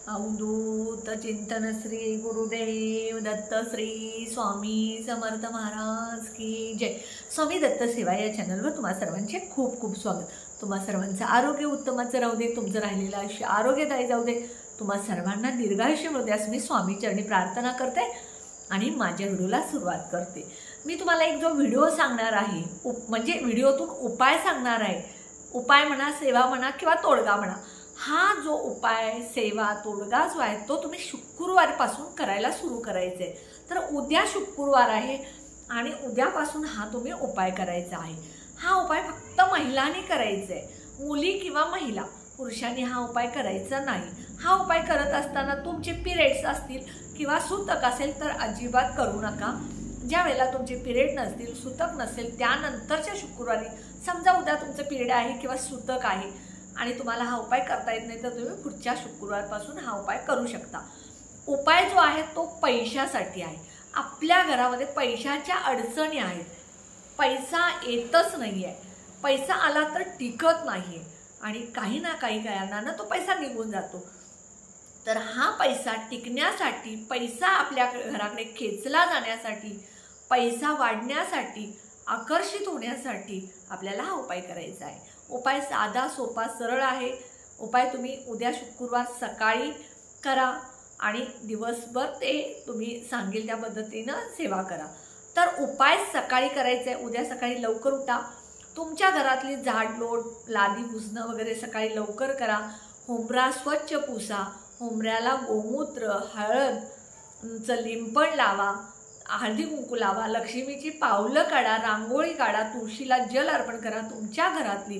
अवधूत चिंतन श्री गुरुदेव दत्त श्री स्वामी समर्थ महाराज की जय। स्वामी दत्त सेवा या चॅनलवर तुम्हा सर्वांचे खूप खूप स्वागत। तुम्हा सर्वांचं आरोग्य उत्तमाचं राहू दे, तुमचं राहिलेलं आयुष्य आरोग्यदायी जाऊ दे, तुम्हा सर्वांना दीर्घायुष्य मिळू दे असं मी स्वामी चरणी प्रार्थना करते आणि माझ्या व्हिडिओला सुरुवात करते। मी तुम्हाला एक जो व्हिडिओ सांगणार आहे म्हणजे व्हिडिओतून उपाय सांगणार आहे, उपाय म्हणा, सेवा म्हणा किंवा तोडगा म्हणा, हा जो उपाय सेवा तोडगा जो आहे तो तुम्ही शुक्रवारपासून करायला सुरू करायचं आहे। तर उद्या शुक्रवार आहे आणि उद्यापासून हा तुम्ही उपाय करायचा आहे। हा उपाय फक्त महिलांनी करायचा आहे, मुली किंवा महिला, पुरुषांनी हा उपाय करायचा नाही। हा उपाय करत असताना तुमचे पिरियड्स असतील किंवा सूतक असेल तर अजिबात करू नका। ज्या वेळेला तुमचे पिरियड नसतील, सूतक नसेल, त्यानंतरच्या शुक्रवारी, समजा उद्या तुमचं पिरियड आहे किंवा सूतक आहे आणि तुम्हाला हा उपाय करता येत नाही तर तुम्ही पुढच्या शुक्रवारपासून हा उपाय करू शकता। उपाय जो आहे तो पैशासाठी आहे। आपल्या घरामध्ये पैशाच्या अडचणी आहेत, पैसा येतच नाही आहे, पैसा आला तर टिकत नाही आणि काही ना काही कारणानं तो पैसा निघून जातो। तर हा पैसा टिकण्यासाठी, पैसा आपल्या घराकडे खेचला जाण्यासाठी, पैसा वाढण्यासाठी, आकर्षित होण्यासाठी आपल्याला हा उपाय करायचा आहे। उपाय साधा सोपा सरळ आहे। उपाय तुम्ही उद्या शुक्रवार सकाळी करा आणि दिवसभर ते तुम्ही सांगेल त्या पद्धतीनं सेवा करा। तर उपाय सकाळी करायचा आहे, उद्या सकाळी लवकर उठा, तुमच्या घरातली झाडलोट, लादी पुसणं वगैरे सकाळी लवकर करा। हुंबरा स्वच्छ पुसा, हुंबऱ्याला गोमूत्र, हळदचं लिंपण लावा, हळदी कुंकू लावा, लक्ष्मीची पावलं काढा, रांगोळी काढा, तुळशीला जल अर्पण करा, तुमच्या घरातली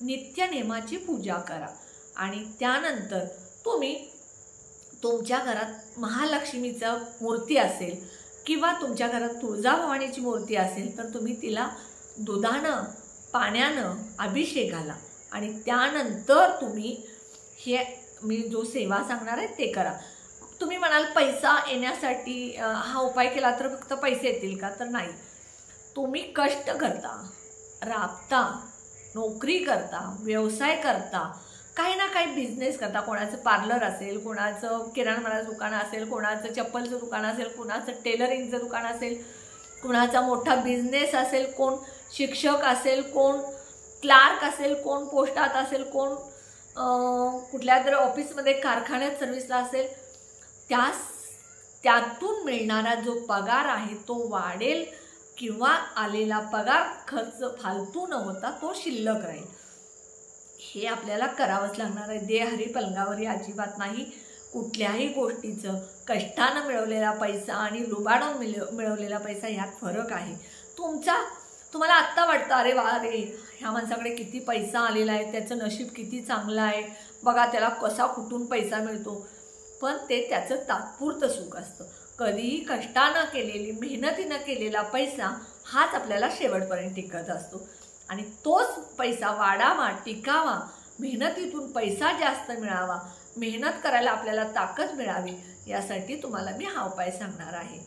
नित्यनेमाची पूजा करा आणि त्यानंतर तुम्ही तुमच्या घरात महालक्ष्मीचं मूर्ती असेल किंवा तुमच्या घरात तुळजाभवानीची मूर्ती असेल तर तुम्ही तिला दुधानं पाण्यानं अभिषेक घाला आणि त्यानंतर तुम्ही हे मी जो सेवा सांगणार आहे ते करा। तुम्ही म्हणाल पैसा येण्यासाठी हा उपाय केला तर फक्त पैसे येतील का? तर नाही, तुम्ही कष्ट करता, राबता, नोकरी करता, व्यवसाय करता, काही ना काही बिझनेस करता, कोणाचं पार्लर असेल, कोणाचं किराणा दुकान असेल, कोणाचं चप्पलचं दुकान असेल, कोणाचं टेलरिंगचं दुकान असेल, कोणाचा मोठा बिझनेस असेल, कोण शिक्षक असेल, कोण क्लार्क असेल, कोण पोस्टात असेल, कोण कुठल्या तरी ऑफिसमध्ये कारखान्यात सर्व्हिसला असेल, त्यातून मिळणारा जो पगार आहे तो वाढेल किंवा आलेला पगार खर्च फालतू न होता तो शिल्लक राहील। हे आपल्याला करावंच लागणार आहे। देहरी पलंगावरी अजिबात नाही। कुठल्याही गोष्टीचं कष्टानं मिळवलेला पैसा आणि लुबाडून मिळवलेला पैसा यात फरक आहे। तुम्हाला आत्ता वाटतं अरे वा रे, ह्या माणसाकडे किती पैसा आलेला आहे, त्याचं नशीब किती चांगलं आहे, बघा त्याला कसा कुठून पैसा मिळतो, पण ते त्याचं तात्पुरतं सुख असतं। कधीही कष्टानं केलेली, मेहनतीनं केलेला पैसा हाच आपल्याला शेवटपर्यंत टिकत असतो आणि तोच पैसा वाढावा, टिकावा, मेहनतीतून पैसा जास्त मिळावा, मेहनत करायला आपल्याला ताकद मिळावी, यासाठी तुम्हाला मी हा उपाय सांगणार आहे।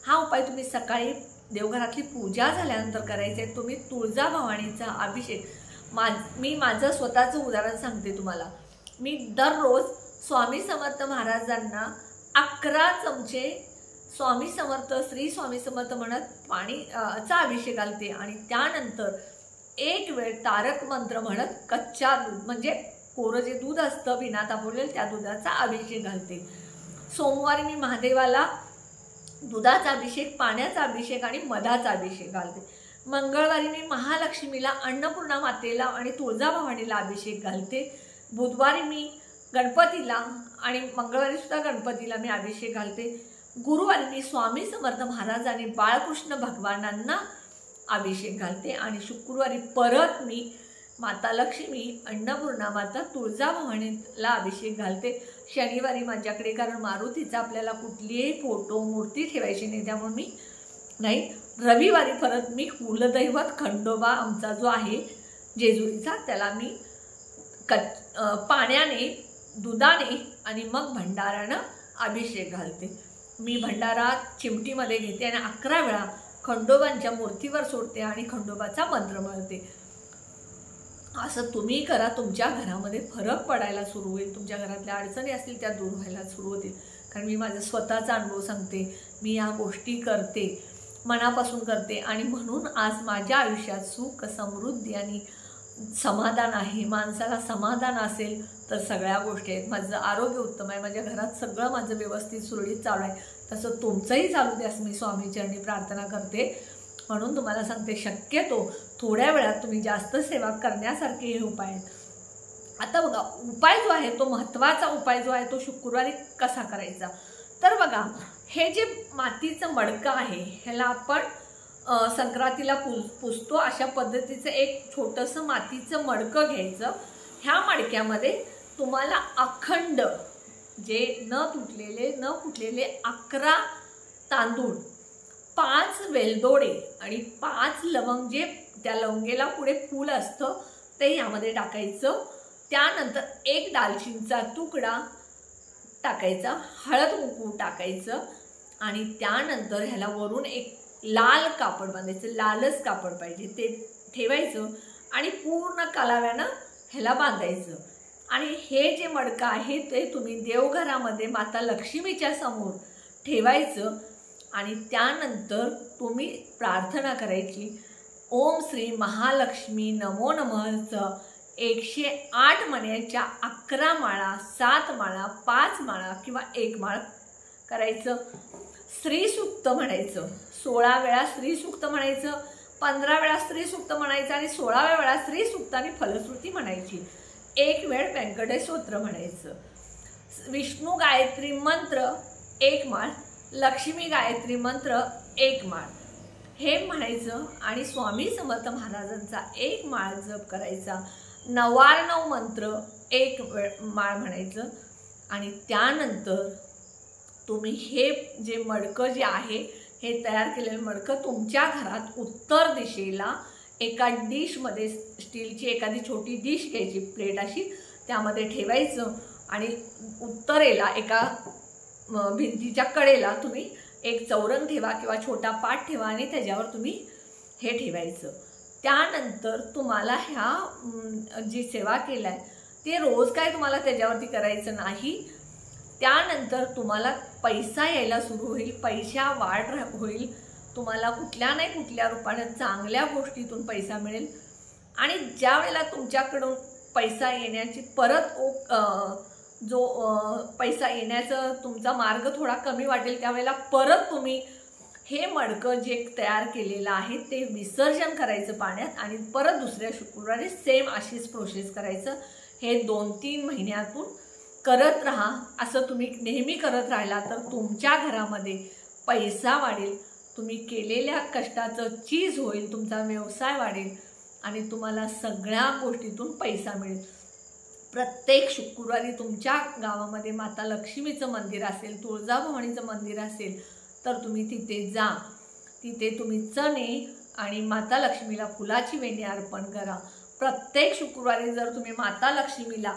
हा उपाय तुम्ही सकाळी देवघरातली पूजा झाल्यानंतर करायचे। तुम्ही तुळजाभवानीचा अभिषेक, मी माझं स्वतःचं उदाहरण सांगते तुम्हाला। मी दररोज स्वामी समर्थ महाराजांना 11 चमचे स्वामी समर्थ, श्री स्वामी समर्थ म्हणत पाणीचा अभिषेक घालते आणि त्यानंतर एक वेळ तारक मंत्र म्हणत कच्च्या दूध म्हणजे कोरं जे दूध असतं बिना तापवलेलं त्या दुधाचा अभिषेक घालते। सोमवारी मी महादेवाला दुधाचा अभिषेक, पाण्याचा अभिषेक आणि मधाचा अभिषेक घालते। मंगळवारी मी महालक्ष्मीला, अन्नपूर्णा मातेला आणि तुळजाभवानीला अभिषेक घालते। बुधवारी मी गणपतीला आणि मंगळवारी सुद्धा गणपतीला मी अभिषेक घालते। गुरुवारी मी स्वामी समर्थ महाराज आणि बाळकृष्ण भगवानांना अभिषेक घालते आणि शुक्रवारी परत मी माता लक्ष्मी, अन्नपूर्णा माता, तुळजाभवानीला अभिषेक घालते। शनिवारी माझ्याकडे, कारण मारुतीचा आपल्याला कुठलीही फोटो मूर्ती ठेवायची नाही त्यामुळे मी नाही, रविवारी परत मी कुलदैवत खंडोबा आमचा जो आहे जेजुरीचा त्याला मी पाण्याने, दुधाने आणि मग भंडारानं अभिषेक घालते। मी भंडारा चिमटीमध्ये घेते आणि 11 वेळा खंडोबांच्या मूर्तीवर सोडते आणि खंडोबाचा मंत्र म्हणते। असं तुम्ही करा, तुमच्या घरामध्ये फरक पडायला सुरू होईल, तुमच्या घरातल्या अडचणी असतील त्या दूर व्हायला सुरू होतील. कारण मी माझा स्वतःचा अनुभव सांगते, मी या गोष्टी करते, मनापासून करते आणि म्हणून आज माझ्या आयुष्यात सुख, समृद्धी आणि समाधान आहे. माणसाला समाधान असेल तर सगळ्या गोष्टी आहेत. माझं आरोग्य उत्तम आहे, माझ्या घरात सगळं माझं व्यवस्थित सुरळीत चालू आहे. तसं तुमचंही चालू द्या असं मी स्वामीचरणी प्रार्थना करते. म्हणून तुम्हाला सांगते, शक्यतो थोड्या वेळात तुम्ही जास्त सेवा करण्यासारखे हे उपाय आहेत. आता बघा, उपाय जो आहे तो महत्त्वाचा उपाय जो आहे तो शुक्रवारी कसा करायचा. तर बघा, हे जे मातीचं मडकं आहे ह्याला आपण संक्रांतीला पुजतो. अशा पद्धतीचं एक छोटंसं मातीचं मडकं घ्यायचं. ह्या मडक्यामध्ये तुम्हाला अखंड जे न तुटलेले न फुटलेले 11 तांदूळ, 5 वेलदोडे आणि 5 लवंग, जे त्या लवंगेला पुढे फूल असतं ते यामध्ये टाकायचं. त्यानंतर 1 दालचिनीचा तुकडा टाकायचा, हळद कुंकू टाकायचं आणि त्यानंतर ह्याला वरून एक लाल कापड बांधायचं. लालच कापड पाहिजे ते ठेवायचं आणि पूर्ण कालाव्यानं ह्याला बांधायचं. आणि हे जे मडकं आहे ते तुम्ही देवघरामध्ये माता लक्ष्मीच्या समोर ठेवायचं आणि त्यानंतर तुम्ही प्रार्थना करायची, ओम श्री महालक्ष्मी नमो नमःचं 108 मण्याच्या 11 माळा, 7 माळा, 5 माळा किंवा 1 माळ करायचं. श्रीसूक्त म्हणायचं, 16 वेळा श्रीसूक्त म्हणायचं, 15 वेळा श्रीसूक्त म्हणायचं आणि 16व्या वेळा श्रीसूक्त आणि फलश्रुती म्हणायची. 1 वेळ व्यंकटेश स्तोत्र म्हणायचं. विष्णू गायत्री मंत्र 1 माळ, लक्ष्मी गायत्री मंत्र 1 माळ हे म्हणायचं आणि स्वामी समर्थ महाराजांचा 1 माळ जप करायचा. 99 मंत्र 1 माळ म्हणायचं आणि त्यानंतर तुम्ही हे जे मडकं जे आहे हे तयार केलेलं मडकं तुमच्या घरात उत्तर दिशेला एका डिशमध्ये, स्टीलची एखादी छोटी डिश घ्यायची, प्लेट अशी, त्यामध्ये ठेवायचं आणि उत्तरेला एका भिंतीच्या कडेला तुम्ही एक चौरंग ठेवा किंवा छोटा पाट ठेवा आणि त्याच्यावर तुम्ही हे ठेवायचं. त्यानंतर तुम्हाला ह्या जी सेवा केली आहे ते रोज काय तुम्हाला त्याच्यावरती करायचं नाही. त्यानंतर तुम्हाला पैसा यायला सुरू होईल, पैसा वाढ होईल, तुम्हाला कुठल्या नाही कुठल्या रूपाने चांगल्या गोष्टीतून पैसा मिळेल. आणि ज्या वेळेला तुमच्याकडून पैसा येण्याची परत जो पैसा येण्याचा तुमचा मार्ग थोडा कमी वाटेल त्यावेळेला परत तुम्ही हे मडकं जे तयार केलेलं आहे ते विसर्जन करायचं पाण्यात आणि परत दुसऱ्या शुक्रवारी सेम अशीच प्रोसेस करायचं. हे 2-3 महिन्यातून करत राहा. असं तुम्ही नेहमी करत राहिला तर तुमच्या घरामध्ये पैसा वाढेल, तुम्ही केलेल्या कष्टाचं चीज होईल, तुमचा व्यवसाय वाढेल आणि तुम्हाला सगळ्या गोष्टीतून पैसा मिळेल. प्रत्येक शुक्रवारी तुमच्या गावामध्ये माता लक्ष्मीचं मंदिर असेल, तुळजाभवानीचं मंदिर असेल तर तुम्ही तिथे जा. तिथे तुम्ही चणे आणि माता लक्ष्मीला फुलाची वेणी अर्पण करा. प्रत्येक शुक्रवारी जर तुम्ही माता लक्ष्मीला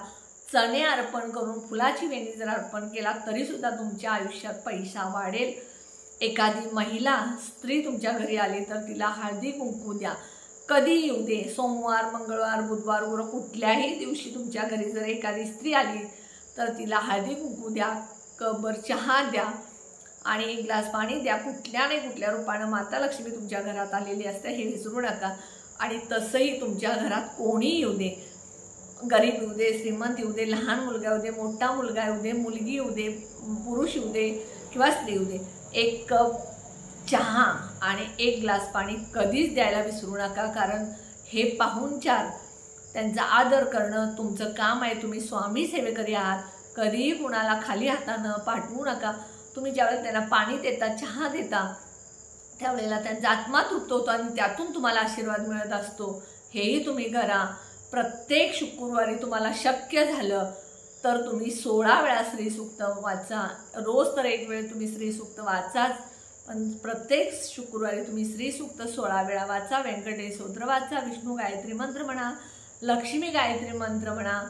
चणे अर्पण करून फुलाची वेणी जर अर्पण केला तरीसुद्धा तुमच्या आयुष्यात पैसा वाढेल. एखादी महिला स्त्री तुमच्या घरी आली तर तिला हळदी कुंकू द्या. कधी येऊ दे, सोमवार, मंगळवार, बुधवार, गुरुवार, कुठल्याही दिवशी तुमच्या घरी जर एखादी स्त्री आली तर तिला हळदी कुंकू द्या, कपभर चहा द्या आणि 1 ग्लास पाणी द्या. कुठल्या नाही कुठल्या रूपानं माता लक्ष्मी तुमच्या घरात आलेली असते हे विसरू नका. आणि तसंही तुमच्या घरात कोणी येऊ दे, गरीब येऊ दे, श्रीमंत येऊ दे, लहान मुलगा येऊ दे, मोठा मुलगा येऊ दे, मुलगी येऊ दे, पुरुष येऊ दे किंवा स्त्री येऊ दे, 1 कप चहा आणि 1 ग्लास पाणी कधीच द्यायला विसरू नका. कारण हे पाहुणचार, त्यांचा आदर करणं तुमचं काम आहे. तुम्ही स्वामी सेवेकरी आहात. कधीही कुणाला खाली हातानं पाठवू नका. तुम्ही ज्यावेळेला त्यांना पाणी देता, चहा देता, त्यावेळेला त्यांचा आत्मा तृप्त होतो आणि त्यातून तुम्हाला आशीर्वाद मिळत असतो. हेही तुम्ही करा. प्रत्येक शुक्रवारी तुम्हाला शक्य झालं तर तुम्ही 16 वेळा श्रीसूक्त वाचा. रोज तर 1 वेळ तुम्ही श्रीसूक्त वाचाच, पण प्रत्येक शुक्रवारी तुम्ही श्रीसूक्त 16 वेळा वाचा. व्यंकटेश स्तोत्र वाचा, विष्णू गायत्री मंत्र म्हणा, लक्ष्मी गायत्री मंत्र म्हणा,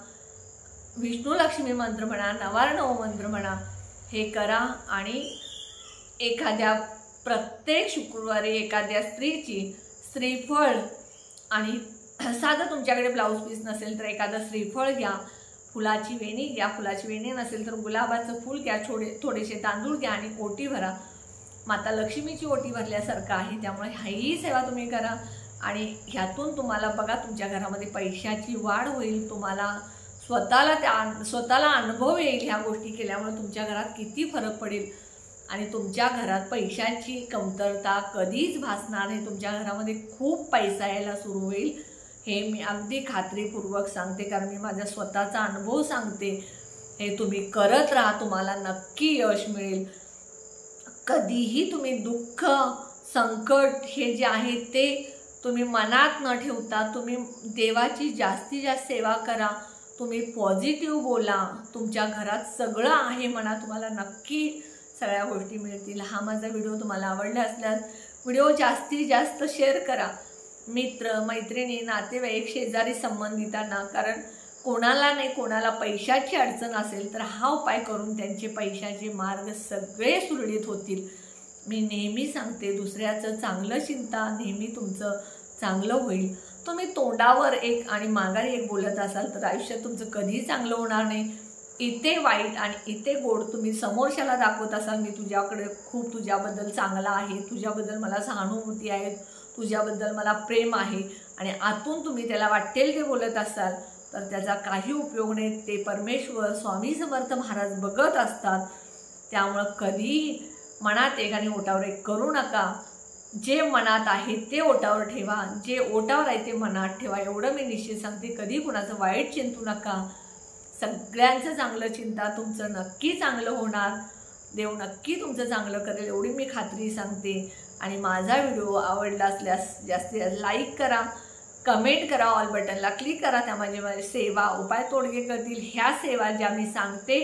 विष्णू लक्ष्मी मंत्र म्हणा, 99 मंत्र म्हणा. हे करा आणि एखाद्या प्रत्येक शुक्रवारी एखाद्या स्त्रीची श्रीफळ आणि साधं तुमच्याकडे ब्लाऊज पीस नसेल तर एखादं श्रीफळ घ्या, फुलाची वेणी घ्या, फुलाची वेणी नसेल तर गुलाबाचं फूल घ्या, थोडेसे तांदूळ घ्या आणि ओटी भरा. माता लक्ष्मीची ओटी भरल्यासारखं आहे, त्यामुळे ही सेवा तुम्ही करा आणि ह्यातून तुम्हाला बघा तुमच्या घरामध्ये पैशाची वाढ होईल. तुम्हाला स्वतःला अनुभव येईल ह्या गोष्टी केल्यामुळे तुमच्या घरात किती फरक पडेल आणि तुमच्या घरात पैशाची कमतरता कधीच भासणार नाही. तुमच्या घरामध्ये खूप पैसा यायला सुरू होईल, हे मी अगदी खात्रीपूर्वक सांगते, कारण मी माझा स्वतःचा अनुभव सांगते. हे तुम्ही करत राहा, तुम्हाला नक्की यश मिळेल. कधीही तुम्ही दुःख संकट हे जे आहे ते तुम्ही मनात न ठेवता तुम्ही देवाची जास्तीत जास्त सेवा करा. तुम्ही पॉझिटिव्ह बोला, तुमच्या घरात सगळं आहे म्हणा, तुम्हाला नक्की सगळ्या गोष्टी मिळतील. हा माझा व्हिडिओ तुम्हाला आवडला असल्यास व्हिडिओ जास्तीत जास्त शेअर करा. मित्र मैत्रिणी नातेवाईक शेजारी संबंधितांना, कारण कोणाला नाही कोणाला पैशाची अडचण असेल तर हा उपाय करून त्यांचे पैशाचे मार्ग सगळे सुरळीत होतील. मी नेहमी सांगते, दुसऱ्याचं चांगलं चिंता नेहमी तुमचं चांगलं होईल. तुम्ही तोंडावर एक आणि माघारी एक बोलत असाल तर आयुष्यात तुमचं कधीही चांगलं होणार नाही. इथे वाईट आणि इथे गोड तुम्ही समोरच्याला दाखवत असाल, मी तुझ्याकडे खूप तुझ्याबद्दल चांगला आहे, तुझ्याबद्दल मला सहानुभूती आहे, तुझ्याबद्दल मला प्रेम आहे, आणि आतून तुम्ही त्याला वाटेल ते बोलत असाल तर त्याचा काही उपयोग नाही. ते परमेश्वर स्वामी समर्थ महाराज बघत असतात. त्यामुळं कधी मनात एक आणि ओटावर एक करू नका. जे मनात आहे ते ओटावर ठेवा, जे ओटावर आहे ते मनात ठेवा. एवढं मी निश्चित सांगते. कधी कुणाचं वाईट चिंतू नका, सगळ्यांचं चांगलं चिंता, तुमचं नक्की चांगलं होणार. देव नक्की तुमचं चांगलं करेल एवढी मी खात्री सांगते. आणि माझा व्हिडिओ आवडला असल्यास जास्तीत जास्त लाईक करा, कमेंट करा, ऑल बटनला क्लिक करा. त्यामध्ये माझे सेवा उपाय तोडगे करतील. ह्या सेवा ज्या मी सांगते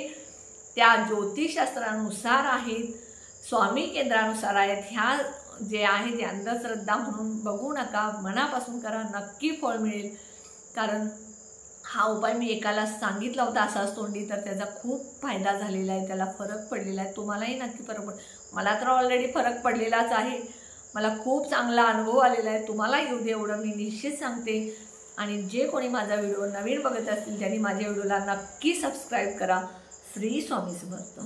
त्या ज्योतिषशास्त्रानुसार आहेत, स्वामी केंद्रानुसार आहेत. ह्या जे आहे ते अंधश्रद्धा म्हणून बघू नका, मनापासून करा, नक्की फळ मिळेल. कारण हा उपाय मी एकाला सांगितला होता असाच तोंडी, तर त्याचा खूप फायदा झालेला आहे, त्याला फरक पडलेला आहे. तुम्हालाही नक्की फरक मला तर ऑलरेडी फरक पडलेलाच आहे. मला खूप चांगला अनुभव आलेला आहे. तुम्हाला येऊ दे एवढं मी निश्चित सांगते. आणि जे कोणी माझा व्हिडिओ नवीन बघत असतील त्यांनी माझ्या व्हिडिओला नक्की सबस्क्राईब करा. श्री स्वामी समर्थ.